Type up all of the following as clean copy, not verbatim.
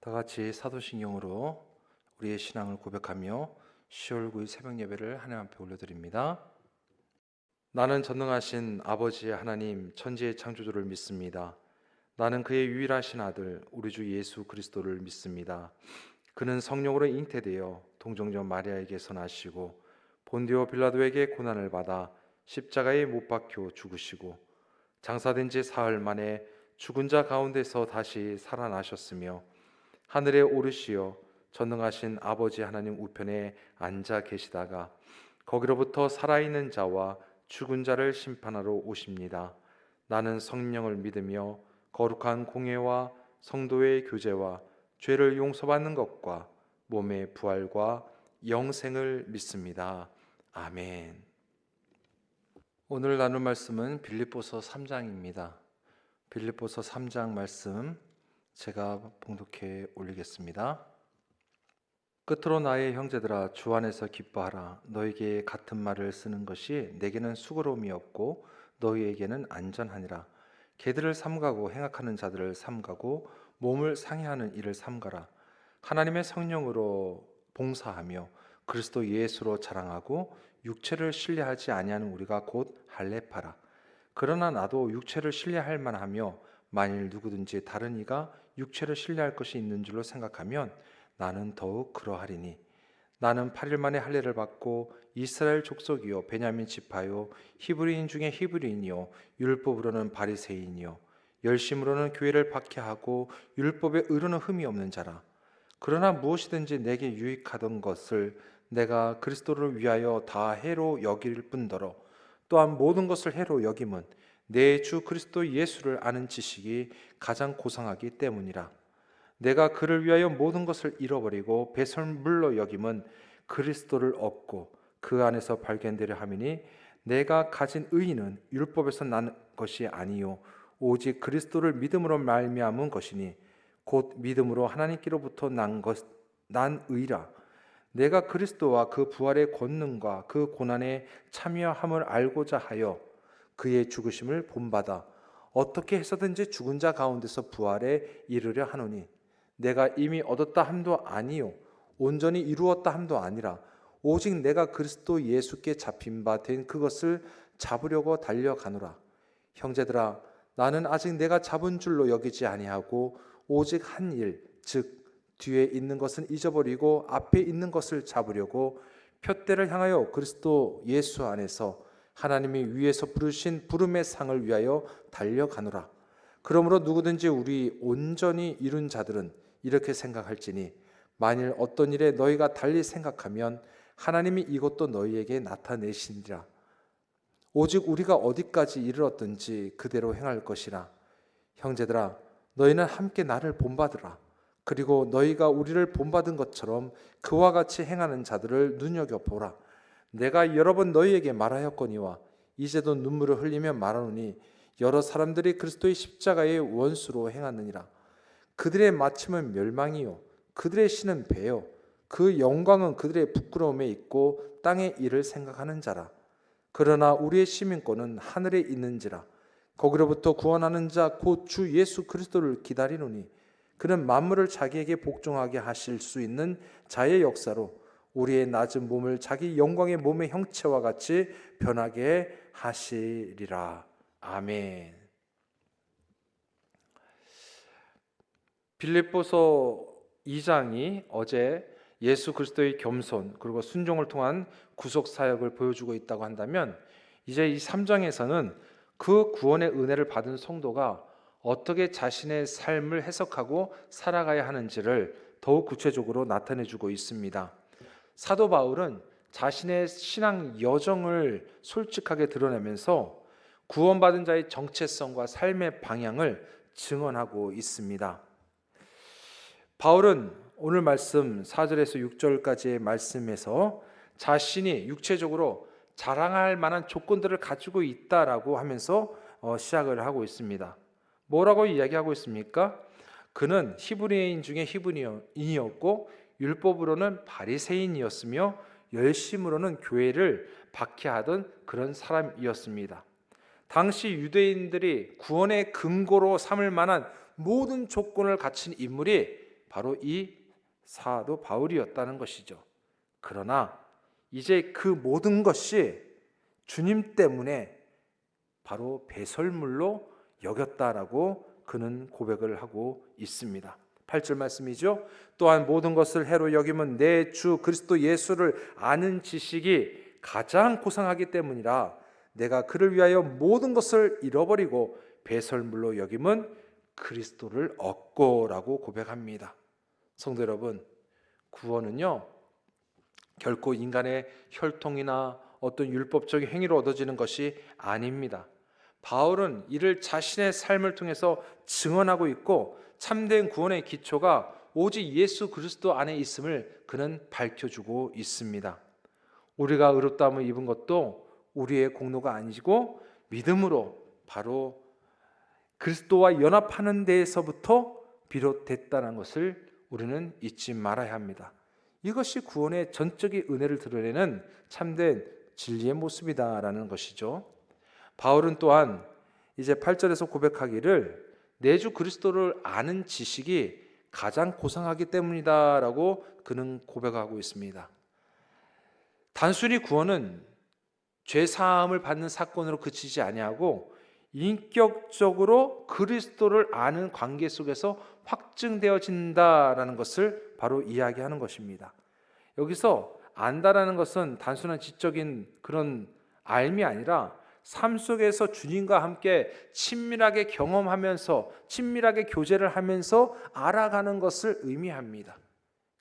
다 같이 사도신경으로 우리의 신앙을 고백하며 10월 9일 새벽 예배를 하나님 앞에 올려드립니다. 나는 전능하신 아버지 하나님 천지의 창조주를 믿습니다. 나는 그의 유일하신 아들 우리 주 예수 그리스도를 믿습니다. 그는 성령으로 잉태되어 동정녀 마리아에게서 나시고 본디오 빌라도에게 고난을 받아 십자가에 못 박혀 죽으시고 장사된 지 사흘 만에 죽은 자 가운데서 다시 살아나셨으며 하늘에 오르시어 전능하신 아버지 하나님 우편에 앉아 계시다가 거기로부터 살아있는 자와 죽은 자를 심판하러 오십니다. 나는 성령을 믿으며 거룩한 공예와 성도의 교제와 죄를 용서받는 것과 몸의 부활과 영생을 믿습니다. 아멘. 오늘 나눌 말씀은 빌립보서 3장입니다. 빌립보서 3장 말씀 제가 봉독해 올리겠습니다. 끝으로 나의 형제들아 주 안에서 기뻐하라. 너에게 같은 말을 쓰는 것이 내게는 수고로움이 없고 너희에게는 안전하니라. 개들을 삼가고 행악하는 자들을 삼가고 몸을 상해하는 일을 삼가라. 하나님의 성령으로 봉사하며 그리스도 예수로 자랑하고 육체를 신뢰하지 아니하는 우리가 곧 할례파라. 그러나 나도 육체를 신뢰할 만하며 만일 누구든지 다른 이가 육체를 신뢰할 것이 있는 줄로 생각하면 나는 더욱 그러하리니 나는 8일 만에 할례를 받고 이스라엘 족속이요 베냐민 지파요 히브리인 중에 히브리인이요 율법으로는 바리새인이요 열심으로는 교회를 박해하고 율법에 의로는 흠이 없는 자라. 그러나 무엇이든지 내게 유익하던 것을 내가 그리스도를 위하여 다 해로 여길 뿐더러 또한 모든 것을 해로 여김은 내 주 그리스도 예수를 아는 지식이 가장 고상하기 때문이라. 내가 그를 위하여 모든 것을 잃어버리고 배설물로 여김은 그리스도를 얻고 그 안에서 발견되려 함이니 내가 가진 의의는 율법에서 난 것이 아니요 오직 그리스도를 믿음으로 말미암은 것이니 곧 믿음으로 하나님께로부터 난 의라. 내가 그리스도와 그 부활의 권능과 그 고난에 참여함을 알고자 하여 그의 죽으심을 본받아 어떻게 해서든지 죽은 자 가운데서 부활에 이르려 하노니 내가 이미 얻었다 함도 아니요 온전히 이루었다 함도 아니라 오직 내가 그리스도 예수께 잡힌 바 된 그것을 잡으려고 달려가노라. 형제들아 나는 아직 내가 잡은 줄로 여기지 아니하고 오직 한 일 즉 뒤에 있는 것은 잊어버리고 앞에 있는 것을 잡으려고 푯대를 향하여 그리스도 예수 안에서 하나님이 위에서 부르신 부름의 상을 위하여 달려가노라. 그러므로 누구든지 우리 온전히 이룬 자들은 이렇게 생각할지니 만일 어떤 일에 너희가 달리 생각하면 하나님이 이것도 너희에게 나타내시니라. 오직 우리가 어디까지 이르렀든지 그대로 행할 것이라. 형제들아 너희는 함께 나를 본받으라. 그리고 너희가 우리를 본받은 것처럼 그와 같이 행하는 자들을 눈여겨보라. 내가 여러 번 너희에게 말하였거니와 이제도 눈물을 흘리며 말하노니 여러 사람들이 그리스도의 십자가의 원수로 행하느니라. 그들의 마침은 멸망이요 그들의 신은 배요 그 영광은 그들의 부끄러움에 있고 땅의 일을 생각하는 자라. 그러나 우리의 시민권은 하늘에 있는지라. 거기로부터 구원하는 자 곧 주 예수 그리스도를 기다리노니 그는 만물을 자기에게 복종하게 하실 수 있는 자의 역사로 우리의 낮은 몸을 자기 영광의 몸의 형체와 같이 변하게 하시리라. 아멘. 빌립보서 2장이 어제 예수 그리스도의 겸손 그리고 순종을 통한 구속 사역을 보여주고 있다고 한다면 이제 이 3장에서는 그 구원의 은혜를 받은 성도가 어떻게 자신의 삶을 해석하고 살아가야 하는지를 더욱 구체적으로 나타내주고 있습니다. 사도 바울은 자신의 신앙 여정을 솔직하게 드러내면서 구원받은 자의 정체성과 삶의 방향을 증언하고 있습니다. 바울은 오늘 말씀 4절에서 6절까지의 말씀에서 자신이 육체적으로 자랑할 만한 조건들을 가지고 있다라고 하면서 시작을 하고 있습니다. 뭐라고 이야기하고 있습니까? 그는 히브리인 중에 히브리인이었고 율법으로는 바리새인이었으며 열심으로는 교회를 박해하던 그런 사람이었습니다. 당시 유대인들이 구원의 근거로 삼을 만한 모든 조건을 갖춘 인물이 바로 이 사도 바울이었다는 것이죠. 그러나 이제 그 모든 것이 주님 때문에 바로 배설물로 여겼다라고 그는 고백을 하고 있습니다. 8절 말씀이죠. 또한 모든 것을 해로 여김은 내 주 그리스도 예수를 아는 지식이 가장 고상하기 때문이라. 내가 그를 위하여 모든 것을 잃어버리고 배설물로 여김은 그리스도를 얻고라고 고백합니다. 성도 여러분, 구원은요 결코 인간의 혈통이나 어떤 율법적인 행위로 얻어지는 것이 아닙니다. 바울은 이를 자신의 삶을 통해서 증언하고 있고 참된 구원의 기초가 오직 예수 그리스도 안에 있음을 그는 밝혀주고 있습니다. 우리가 의롭다함을 입은 것도 우리의 공로가 아니고 믿음으로 바로 그리스도와 연합하는 데에서부터 비롯됐다는 것을 우리는 잊지 말아야 합니다. 이것이 구원의 전적인 은혜를 드러내는 참된 진리의 모습이다라는 것이죠. 바울은 또한 이제 8절에서 고백하기를 내 주 그리스도를 아는 지식이 가장 고상하기 때문이다라고 그는 고백하고 있습니다. 단순히 구원은 죄 사함을 받는 사건으로 그치지 아니하고 인격적으로 그리스도를 아는 관계 속에서 확증되어진다라는 것을 바로 이야기하는 것입니다. 여기서 안다라는 것은 단순한 지적인 그런 알미 아니라 삶 속에서 주님과 함께 친밀하게 경험하면서 친밀하게 교제를 하면서 알아가는 것을 의미합니다.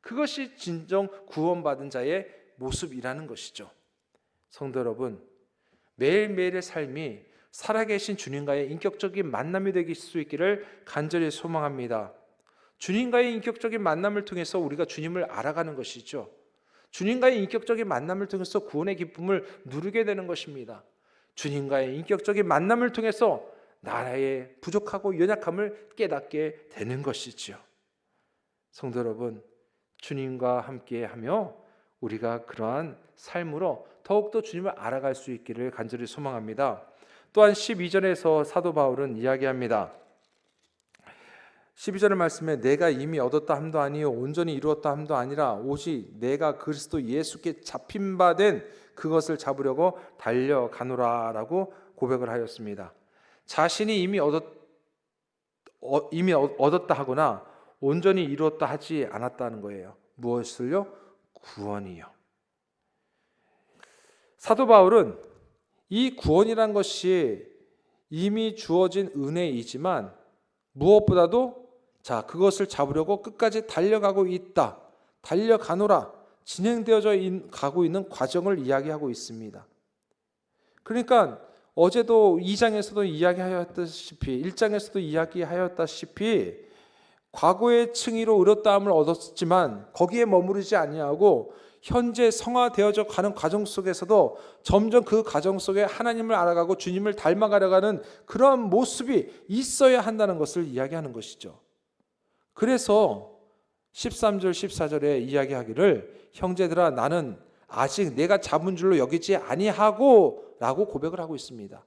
그것이 진정 구원받은 자의 모습이라는 것이죠. 성도 여러분, 매일매일의 삶이 살아계신 주님과의 인격적인 만남이 되실 수 있기를 간절히 소망합니다. 주님과의 인격적인 만남을 통해서 우리가 주님을 알아가는 것이죠. 주님과의 인격적인 만남을 통해서 구원의 기쁨을 누리게 되는 것입니다. 주님과의 인격적인 만남을 통해서 나의 부족하고 연약함을 깨닫게 되는 것이죠. 성도 여러분, 주님과 함께하며 우리가 그러한 삶으로 더욱더 주님을 알아갈 수 있기를 간절히 소망합니다. 또한 12절에서 사도 바울은 이야기합니다. 12절의 말씀에 내가 이미 얻었다 함도 아니요 온전히 이루었다 함도 아니라 오직 내가 그리스도 예수께 잡힌 바 된 그것을 잡으려고 달려가노라 라고 고백을 하였습니다. 자신이 이미 얻었다 하거나 온전히 이루었다 하지 않았다는 거예요. 무엇을요? 구원이요. 사도 바울은 이 구원이란 것이 이미 주어진 은혜이지만 무엇보다도 그것을 잡으려고 끝까지 달려가고 있다. 달려가노라. 진행되어져 가고 있는 과정을 이야기하고 있습니다. 그러니까 어제도 2장에서도 이야기하였다시피 1장에서도 이야기하였다시피 과거의 칭의로 의롭다함을 얻었지만 거기에 머무르지 아니하고 현재 성화되어져 가는 과정 속에서도 점점 그 과정 속에 하나님을 알아가고 주님을 닮아가려가는 그런 모습이 있어야 한다는 것을 이야기하는 것이죠. 그래서 13절 14절에 이야기하기를 형제들아 나는 아직 내가 잡은 줄로 여기지 아니하고 라고 고백을 하고 있습니다.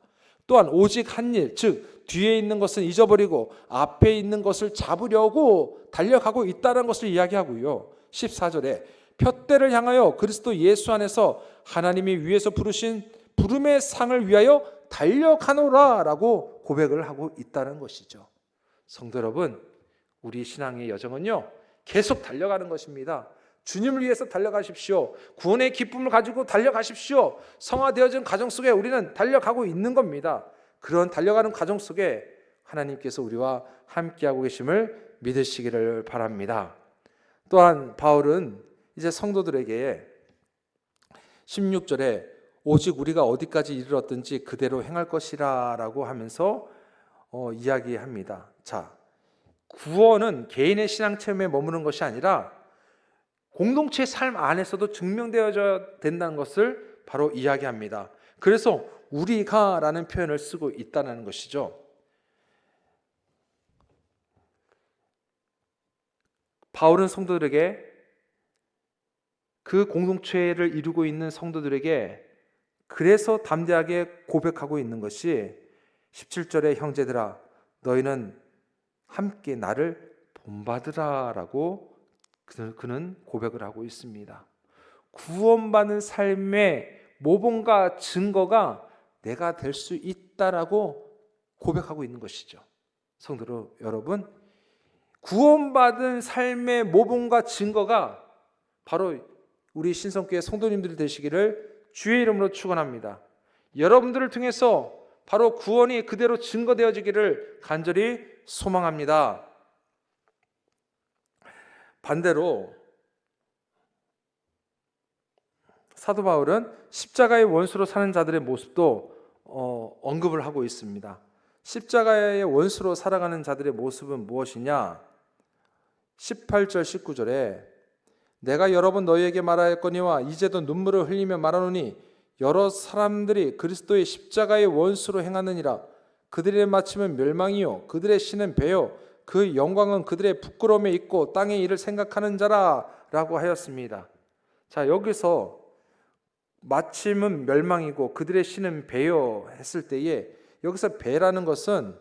또한 오직 한 일, 즉 뒤에 있는 것은 잊어버리고 앞에 있는 것을 잡으려고 달려가고 있다는 것을 이야기하고요. 14절에 푯대를 향하여 그리스도 예수 안에서 하나님이 위에서 부르신 부름의 상을 위하여 달려가노라 라고 고백을 하고 있다는 것이죠. 성도 여러분, 우리 신앙의 여정은요 계속 달려가는 것입니다. 주님을 위해서 달려가십시오. 구원의 기쁨을 가지고 달려가십시오. 성화되어진 과정 속에 우리는 달려가고 있는 겁니다. 그런 달려가는 과정 속에 하나님께서 우리와 함께하고 계심을 믿으시기를 바랍니다. 또한 바울은 이제 성도들에게 16절에 오직 우리가 어디까지 이르렀든지 그대로 행할 것이라 라고 하면서 이야기합니다. 구원은 개인의 신앙 체험에 머무는 것이 아니라 공동체의 삶 안에서도 증명되어져야 된다는 것을 바로 이야기합니다. 그래서 우리가 라는 표현을 쓰고 있다는 것이죠. 바울은 성도들에게 그 공동체를 이루고 있는 성도들에게 그래서 담대하게 고백하고 있는 것이 17절에 형제들아 너희는 함께 나를 본받으라라고 그는 고백을 하고 있습니다. 구원받는 삶의 모범과 증거가 내가 될 수 있다라고 고백하고 있는 것이죠. 성도 여러분, 구원받은 삶의 모범과 증거가 바로 우리 신성교회 성도님들이 되시기를 주의 이름으로 축원합니다. 여러분들을 통해서 바로 구원이 그대로 증거되어지기를 간절히 소망합니다. 반대로 사도 바울은 십자가의 원수로 사는 자들의 모습도 언급을 하고 있습니다. 십자가의 원수로 살아가는 자들의 모습은 무엇이냐? 18절 19절에 내가 여러 번 너희에게 말하였거니와 이제도 눈물을 흘리며 말하노니 여러 사람들이 그리스도의 십자가의 원수로 행하느니라. 그들의 마침은 멸망이요 그들의 신은 배요 그 영광은 그들의 부끄러움에 있고 땅의 일을 생각하는 자라 라고 하였습니다. 자, 여기서 마침은 멸망이고 그들의 신은 배요 했을 때에 여기서 배라는 것은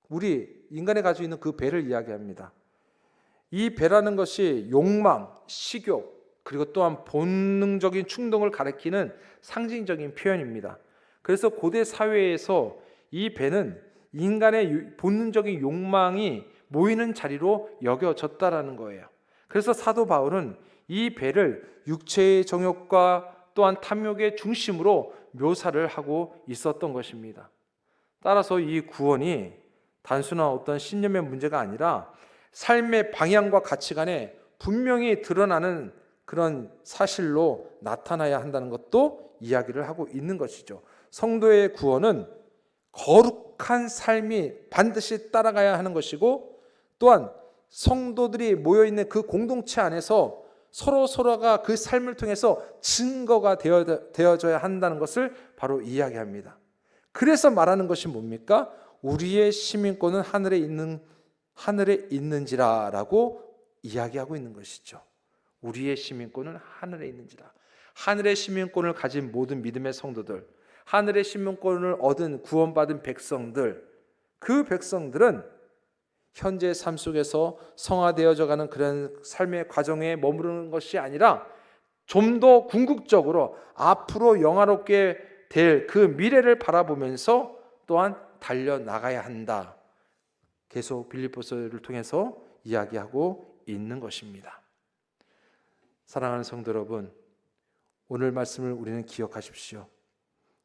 우리 인간이 가지고 있는 그 배를 이야기합니다. 이 배라는 것이 욕망, 식욕, 그리고 또한 본능적인 충동을 가리키는 상징적인 표현입니다. 그래서 고대 사회에서 이 배는 인간의 본능적인 욕망이 모이는 자리로 여겨졌다라는 거예요. 그래서 사도 바울은 이 배를 육체의 정욕과 또한 탐욕의 중심으로 묘사를 하고 있었던 것입니다. 따라서 이 구원이 단순한 어떤 신념의 문제가 아니라 삶의 방향과 가치관에 분명히 드러나는 그런 사실로 나타나야 한다는 것도 이야기를 하고 있는 것이죠. 성도의 구원은 거룩한 삶이 반드시 따라가야 하는 것이고 또한 성도들이 모여있는 그 공동체 안에서 서로가 그 삶을 통해서 증거가 되어져야 한다는 것을 바로 이야기합니다. 그래서 말하는 것이 뭡니까? 우리의 시민권은 하늘에 있는지라 라고 이야기하고 있는 것이죠. 우리의 시민권은 하늘에 있는지라. 하늘의 시민권을 가진 모든 믿음의 성도들, 하늘의 시민권을 얻은 구원받은 백성들, 그 백성들은 현재 삶 속에서 성화되어져 가는 그런 삶의 과정에 머무르는 것이 아니라 좀 더 궁극적으로 앞으로 영화롭게 될 그 미래를 바라보면서 또한 달려나가야 한다. 계속 빌립보서를 통해서 이야기하고 있는 것입니다. 사랑하는 성도 여러분, 오늘 말씀을 우리는 기억하십시오.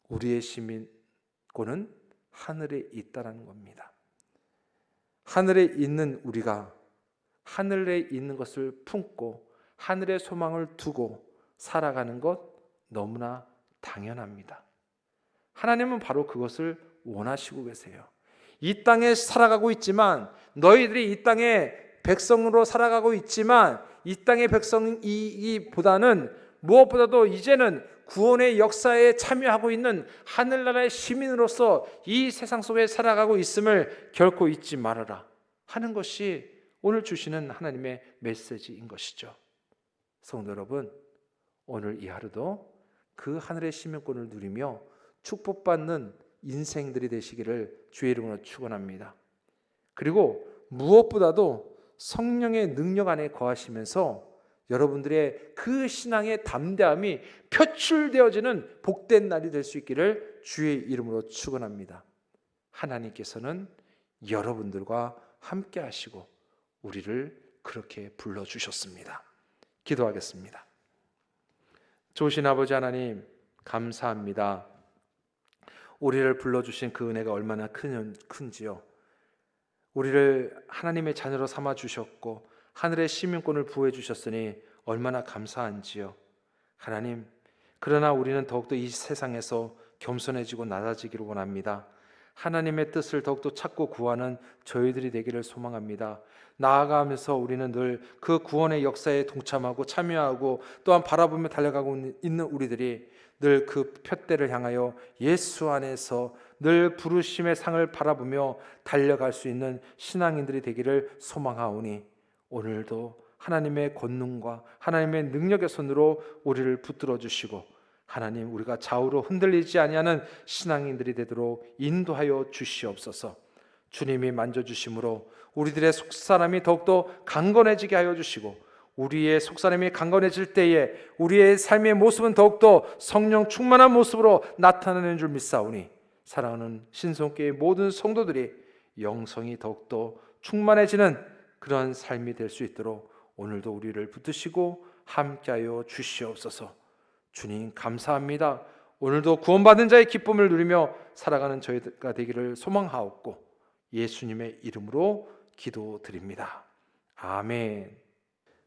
우리의 시민권은 하늘에 있다는 겁니다. 하늘에 있는 우리가 하늘에 있는 것을 품고 하늘의 소망을 두고 살아가는 것 너무나 당연합니다. 하나님은 바로 그것을 원하시고 계세요. 이 땅에 살아가고 있지만 너희들이 이 땅의 백성으로 살아가고 있지만 이 땅의 백성이기보다는 무엇보다도 이제는 구원의 역사에 참여하고 있는 하늘나라의 시민으로서 이 세상 속에 살아가고 있음을 결코 잊지 말아라 하는 것이 오늘 주시는 하나님의 메시지인 것이죠. 성도 여러분, 오늘 이 하루도 그 하늘의 시민권을 누리며 축복받는 인생들이 되시기를 주의 이름으로 축원합니다. 그리고 무엇보다도 성령의 능력 안에 거하시면서 여러분들의 그 신앙의 담대함이 표출되어지는 복된 날이 될 수 있기를 주의 이름으로 축원합니다. 하나님께서는 여러분들과 함께 하시고 우리를 그렇게 불러주셨습니다. 기도하겠습니다. 좋으신 아버지 하나님, 감사합니다. 우리를 불러주신 그 은혜가 얼마나 큰지요. 우리를 하나님의 자녀로 삼아주셨고 하늘의 시민권을 부여해 주셨으니 얼마나 감사한지요. 하나님, 그러나 우리는 더욱더 이 세상에서 겸손해지고 낮아지기를 원합니다. 하나님의 뜻을 더욱더 찾고 구하는 저희들이 되기를 소망합니다. 나아가면서 우리는 늘 그 구원의 역사에 동참하고 참여하고 또한 바라보며 달려가고 있는 우리들이 늘 그 푯대를 향하여 예수 안에서 늘 부르심의 상을 바라보며 달려갈 수 있는 신앙인들이 되기를 소망하오니 오늘도 하나님의 권능과 하나님의 능력의 손으로 우리를 붙들어 주시고 하나님, 우리가 좌우로 흔들리지 아니하는 신앙인들이 되도록 인도하여 주시옵소서. 주님이 만져주심으로 우리들의 속사람이 더욱더 강건해지게 하여 주시고, 우리의 속사람이 강건해질 때에 우리의 삶의 모습은 더욱더 성령 충만한 모습으로 나타나는 줄 믿사오니, 사랑하는 신성교회 모든 성도들이 영성이 더욱더 충만해지는 그런 삶이 될 수 있도록 오늘도 우리를 붙드시고 함께하여 주시옵소서. 주님 감사합니다. 오늘도 구원받은 자의 기쁨을 누리며 살아가는 저희가 되기를 소망하옵고 예수님의 이름으로 기도드립니다. 아멘.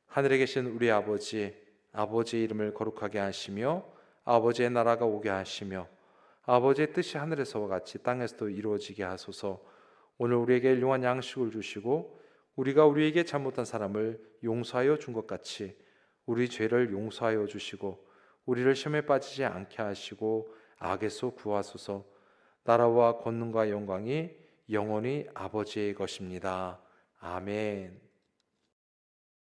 하늘에 계신 우리 아버지, 아버지의 이름을 거룩하게 하시며 아버지의 나라가 오게 하시며 아버지의 뜻이 하늘에서와 같이 땅에서도 이루어지게 하소서. 오늘 우리에게 일용할 양식을 주시고 우리가 우리에게 잘못한 사람을 용서하여 준 것 같이 우리 죄를 용서하여 주시고 우리를 시험에 빠지지 않게 하시고 악에서 구하소서. 나라와 권능과 영광이 영원히 아버지의 것입니다. 아멘.